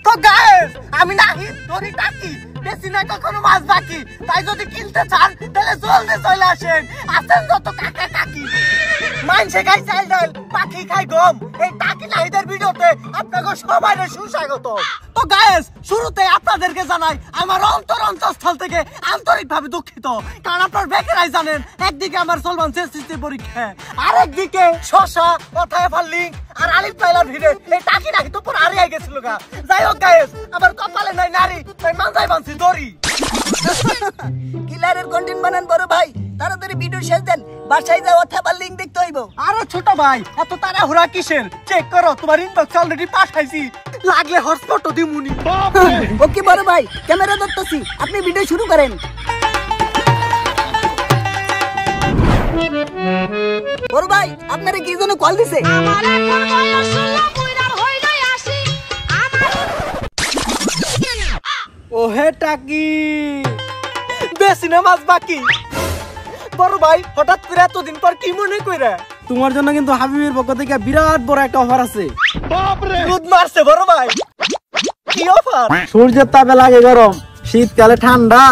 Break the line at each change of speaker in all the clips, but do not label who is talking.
তো গাইস আমি নাহি ধরি টাকি বেশি না কখনো মাছ বাকি তাই যদি কিনতে চান তাহলে জলদি চলে আসেন আসেন যত কাকা কাকি মানছে গাই চাল ডাল পাখি খাই গম এই টাকি নাহিদের ভিডিওতে আপনাকে সবাইকে সুস্বাগত। তো গাইস শুরুতে আপনাদেরকে জানাই আমার অন্তরস্থল থেকে আন্তরিকভাবে দুঃখিত, কারণ আপনারা বেকারাই জানেন একদিকে আমার চলমান এসএসসি পরীক্ষা আর একদিকে শশা কথায় ফাললিং আর আলিফ লাইলার ভিড়ে এই টাকি নাকি তো পুরো হারিয়ে গেছিল গা। যাই হোক গাইস আমার কপালে নাই নারী তাই মানজাই বানছি দড়ি।
কিলারের কন্টেন্ট বানান বড় ভাই, তাড়াতাড়ি ভিডিও শেষ দেন, বাসায় যাও অথবা লিংক দেখতে হইব।
আরে ছোট ভাই এত তাড়াহুড়া কিসের, চেক করো তোমার ইনবক্স অলরেডি পাঠাইছি, লাগলে হটস্পটও দিমুনি।
ওকে বড় ভাই ক্যামেরা ধরতেছি, আপনি ভিডিও শুরু করেন। বড় ভাই আপনারা কি জন্য কল দিছে?
ওহে টাকি বেশি না মাছ বাকি। বড় ভাই হঠাৎ করে এতদিন পর কি মনে কইরা?
তোমার জন্য কিন্তু হাবিবের পক্ষ থেকে বিরাট বড় একটা অফার আছে।
বাপরে দুধ মারছে বড় ভাই, কি অফার?
সূর্যের তাপে লাগে গরম, শীতকালে ঠান্ডা,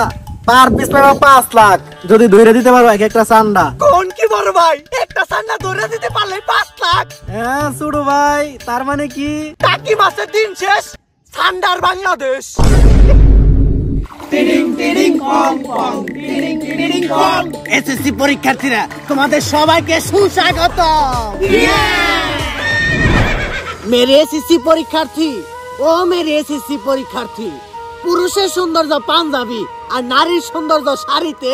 পার পিস পাবে 5 লাখ যদি ধরে দিতে পারো এক একটা চান্ডা।
কোন কি বড় ভাই একটা চান্ডা ধরে দিতে পারলে 5 লাখ?
হ্যাঁ ছোট ভাই, তার মানে কি
টাকি মাসের দিন শেষ, ঠান্ডার বাংলাদেশ। এসএসসি পরীক্ষার্থীরা তোমাদের সবাইকে সুস্বাগত। মেরে এসএসসি পরীক্ষার্থী ও মেরে এসএসসি পরীক্ষার্থী, পুরুষের সৌন্দর্য পাঞ্জাবি আর নারীর সৌন্দর্য শাড়িতে,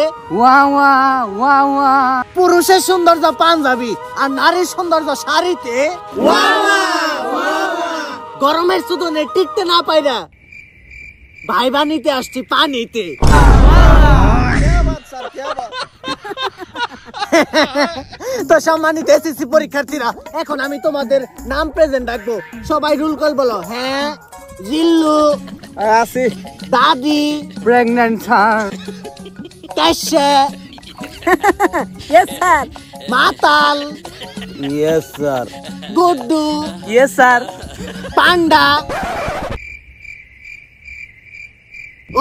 পুরুষের সৌন্দর্য পাঞ্জাবি আর নারীর সৌন্দর্য শাড়িতে, গরমের সুদনে টিকতে না পাইরা ভাইবা নিতে আসছি পানিতে। তো সম্মানিত এসএসসি পরীক্ষার্থীরা এখন আমি তোমাদের নাম প্রেজেন্ট রাখবো, সবাই রুল কল বলো। হ্যাঁ জিল্লু,
আসি
দাদি,
প্রেগন্যান্ট স্যার,
কাশ্যা,
ইয়েস স্যার,
মাতাল,
yes sir,
Guddu,
yes sir,
পান্ডা।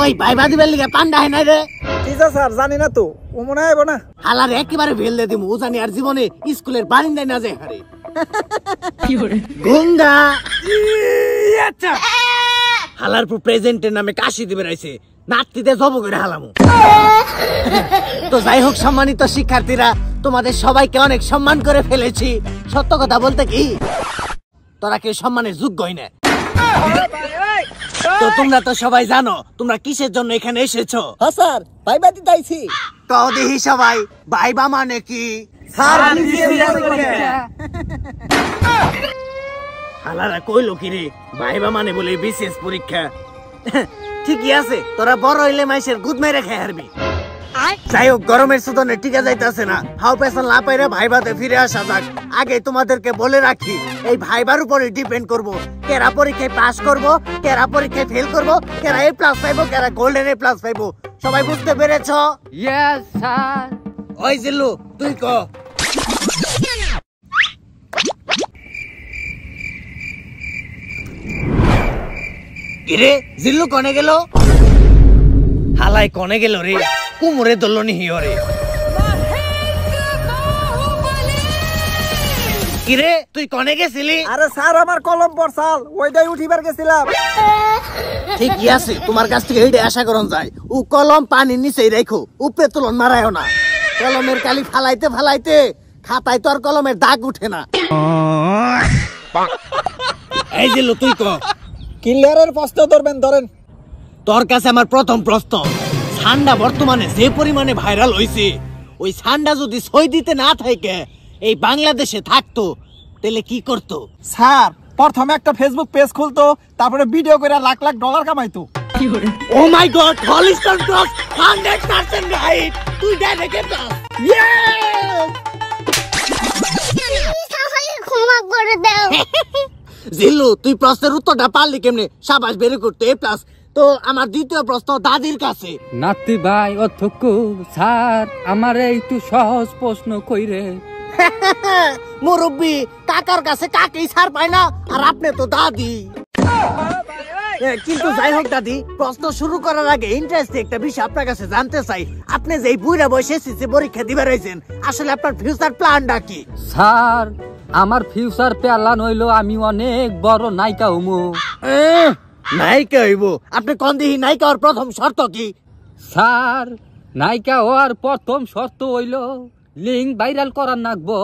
ওই ভাইবা দিবার লিগে পান্ডা হয় নাই রে?
কিসা স্যার জানি না তো, ও মনে হয় না।
হালার একেবারে ফেল দিয়ে দিমু, ও জানি আর জীবনে স্কুলের বারিন্দায় না যায় হারে। গঙ্গা হালার পর প্রেজেন্টের নামে কাশি দিবে রাইছে, নাতিতে জব করে হালামু। তো যাই হোক সম্মানিত শিক্ষার্থীরা তোমাদের সবাইকে অনেক সম্মান করে ফেলেছি। সত্য কথা বলতে কি তোরা কেউ সম্মানের যোগ্যই না। তো তোমরা তো সবাই জানো তোমরা কিসের জন্য এখানে এসেছো।
হ্যাঁ স্যার ভাইবা দিতে আইছি।
তো দেখি সবাই ভাইবা মানে কি? হালারা কইলো কি রে ভাইবা মানে বলে বিশেষ পরীক্ষা। ঠিকই আছে, তোরা বড় হইলে মাইসের গুদ মেরে খেয়ে হারবি। যাই হোক গরমের সুদনে টিকা যাইতেছে না, হাও পেছন না পাইরে ভাইবাতে ফিরে আসা যাক। আগে তোমাদেরকে বলে রাখি এই ভাইবার উপরে ডিপেন্ড করবো কেরা পরীক্ষায় পাস করবো, কেরা পরীক্ষায় ফেল করবো, কেরা A+ পাইবো, কেরা গোল্ডেন A+ পাইবো। সবাই বুঝতে পেরেছো?
Yes sir.
ওই জিল্লু তুই ক। কিরে জিল্লু কনে গেল? হালাই কনে গেল রে, কুমুরে দলনি হিও রে। কিরে তুই কনে গেছিলি?
আরে স্যার আমার কলম পড়ছাল, ওইটাই উঠিবার গেছিলাম।
ঠিকই আছে, তোমার কাছ থেকে এইটা আশা করন যায়। ও কলম পানির নিচেই রাখো, উপরে তুলন মারায়ও না। কলমের কালি ফালাইতে ফালাইতে খাতায় তো আর কলমের দাগ উঠে না। এই জিল্লু তুই ক।
ক্লিয়ারের প্রশ্ন ধরবেন, ধরেন।
তোর কাছে আমার প্রথম প্রশ্ন, ঠান্ডা বর্তমানে যে পরিমাণে ভাইরাল হইছে, ওই ঠান্ডা যদি সই দিতে না থাকে এই বাংলাদেশে থাকতো তাহলে কি করতো?
স্যার প্রথমে একটা ফেসবুক পেজ খুলতো, তারপরে ভিডিও করে লাখ লাখ ডলার কামাইতো।
ও মাই গড, হলিস্টার ক্রস 100% রাইট। তুই ডাইরেক্ট পাস। ইয়েস!
ক্ষমা করে দাও।
জিল্লু তুই প্রশ্নের উত্তরটা পারলি কেমনে? সাবাস, ভেরি গুড, A+। তো আমার দ্বিতীয় প্রশ্ন দাদির কাছে।
নাতি ভাই অধ্যক্ষ স্যার আমার একটু সহজ প্রশ্ন কইরে।
মুরব্বী কাকার কাছে কাকেই ছাড় পায় না, আর আপনি তো দাদি। কিন্তু যাই হোক দাদি, প্রশ্ন শুরু করার আগে ইন্টারেস্ট একটা বিষয় আপনার কাছে জানতে চাই। আপনি যে এই বুড়া বয়সে এসএসসি পরীক্ষা দিবে রয়েছেন, আসলে আপনার ফিউচার প্ল্যানটা কি?
স্যার আমার ফিউচার প্ল্যান হইলো আমি অনেক বড় নায়িকা হমু।
নায়িকা হইব? আপনি কোন দিহি নায়িকা হওয়ার প্রথম শর্ত কি?
স্যার নায়িকা হওয়ার প্রথম শর্ত হইলো লিঙ্ক ভাইরাল করার নাগবো।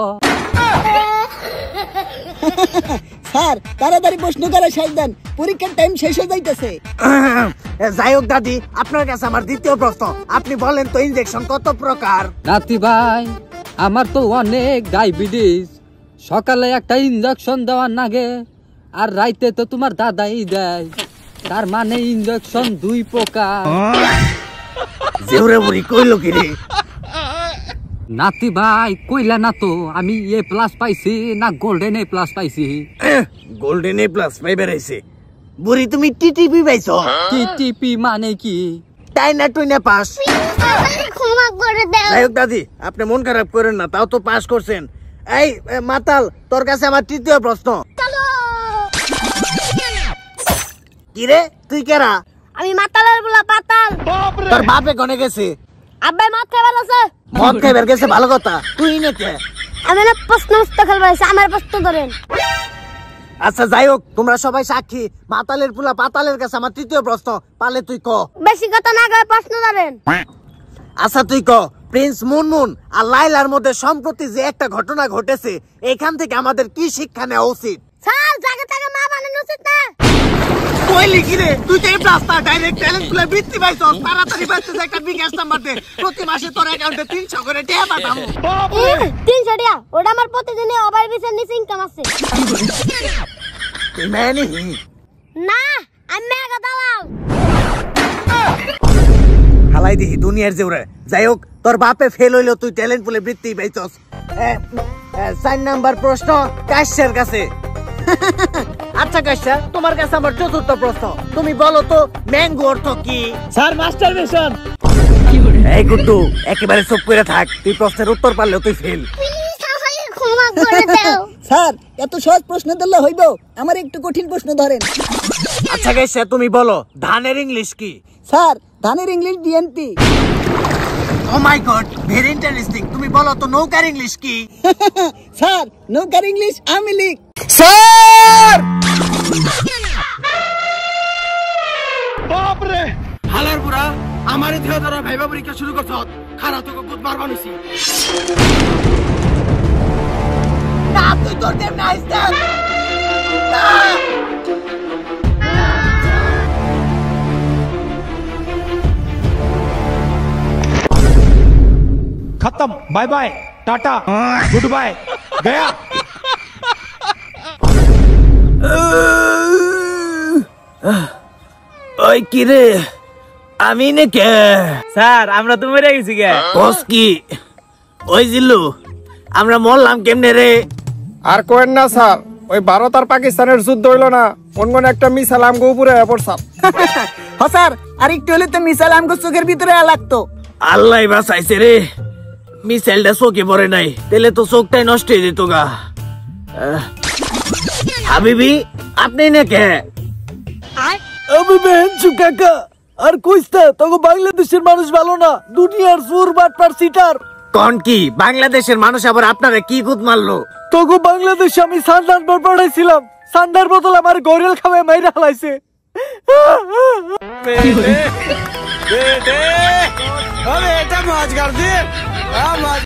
স্যার তাড়াতাড়ি প্রশ্ন করে শেষ দেন, পরীক্ষার টাইম শেষ হয়ে যাইতেছে।
যাই হোক দাদি, আপনার কাছে আমার দ্বিতীয় প্রশ্ন, আপনি বলেন তো ইনজেকশন কত প্রকার?
নাতি ভাই আমার তো অনেক ডায়াবেটিস, সকালে একটা ইনজেকশন দেওয়ার নাগে আর রাইতে তো তোমার দাদাই দেয়, তার মানে ইনজেকশন 2 প্রকার।
জেউরে বুড়ি কইলো কি রে?
নাতি ভাই কইলা না তো আমি A+ পাইছি না গোল্ডেন A+ পাইছি?
গোল্ডেন A+ পাইবে রইছে। বুড়ি তুমি টিটিপি পাইছো?
টিটিপি মানে কি?
তাই না তুই না পাস?
ক্ষমা করে দাও।
যাই হোক দাদি, আপনি মন খারাপ করেন না, তাও তো পাস করছেন। এই মাতাল, তোর কাছে আমার তৃতীয় প্রশ্ন। কি রে, তুই কেরা?
আমি মাতালের বলা পাতাল।
তোর বাপে কোনে গেছে?
আব্বাই মদ খাইবার আছে।
মদ খাইবার গেছে, ভালো কথা। তুই নাকি?
আমি না প্রশ্ন মুস্ত খেলবার আছে, আমার প্রশ্ন ধরেন।
আচ্ছা যাই হোক, তোমরা সবাই সাক্ষী, মাতালের পুলা পাতালের কাছে আমার তৃতীয় প্রশ্ন, পালে তুই ক।
বেশি কথা না কয়ে প্রশ্ন ধরেন।
আচ্ছা তুই ক, প্রিন্স মুনমুন আর লাইলার মধ্যে সম্প্রতি যে একটা ঘটনা ঘটেছে, এখান থেকে আমাদের কি শিক্ষা নেওয়া উচিত?
স্যার জায়গা থেকে মা বানানো উচিত না।
কইলি কি রে, তুই তো এই রাস্তা ডাইরেক্ট ট্যালেন্ট খুলে বৃত্তি পাইছস, তাড়াতাড়ি পাইছিস একটা বিকাশ নাম্বার দে, প্রতি মাসে তোর অ্যাকাউন্টে 300 করে টাকা পাঠাবো।
300 টাকা? ওটা আমার প্রতিদিনে ওভার বিসের নিচে ইনকাম আছে।
তুই মেয়ে নি?
না, আমি মেগা দালাল।
হালাই দিহি দুনিয়ার জেউরে। যাই হোক, তোর বাপে ফেল হইলো, তুই ট্যালেন্ট পুলে বৃত্তি পাইছস। 4 নাম্বার প্রশ্ন কাশ্যের কাছে। আচ্ছা কাশ্যা, তোমার কাছে আমার চতুর্থ প্রশ্ন, তুমি বলো তো ম্যাঙ্গো অর্থ কি?
Sir masturbation.
এই গুড্ডু, একেবারে চুপ করে থাক, তুই প্রশ্নের উত্তর পারলেও তুই ফেল।
প্লিজ আমাকে ক্ষমা করে দাও।
স্যার এত সহজ প্রশ্ন দিলে হইব, আমার একটু কঠিন প্রশ্ন ধরেন।
আচ্ছা কাশ্যা, তুমি বলো ধানের ইংলিশ কি?
স্যার ধানের ইংলিশ ডিএনপি।
ও মাই গড, ভেরি ইন্টারেস্টিং। তুমি বলো তো নৌকার ইংলিশ কি?
স্যার নৌকার ইংলিশ আমি লিখ।
স্যার!
বাপরে
হালার বুড়া, আমারে দেহ ধরা ভাইবা পরীক্ষা শুরু করছ, খারাপ তোকে গুদ মারবা নিছি। না তুই তোর দেব না আইস্তান।
खत्म, bye bye, tata, goodbye, गया।
ওই কি রে, আমি নে কে?
স্যার আমরা তো মরে গেছি গে।
বস কি? ওই জিল্লু, আমরা মরলাম কেমনে রে?
আর কোয়েন না স্যার, ওই ভারত আর পাকিস্তানের যুদ্ধ হইলো না, অন্য একটা মিসাইল আমগো উপরে পড়ছাল।
হ্যাঁ স্যার, আর একটু হলে তো মিসাইল আমগো চোখের ভিতরে লাগতো।
আল্লাহ বাঁচাইছে রে, মিসাইলটা চোখে পড়ে নাই, তাহলে তো চোখটাই নষ্ট হয়ে যেত গা। হাবিবি, আপনি না কে?
আমি বেহেনচু কাকা। আর কইস্তা তোকে বাংলাদেশের মানুষ ভালো না, দুনিয়ার সুর বাটপার সিটার।
কোন কি বাংলাদেশের মানুষ আবার আপনারা কি গুদ মারলো?
তোকে বাংলাদেশে আমি সান্ডার বর পড়াইছিলাম, সান্ডার বদল আমার গরিল খাবে মাইরা হালাইছে।
এটা মাছ গার্দি।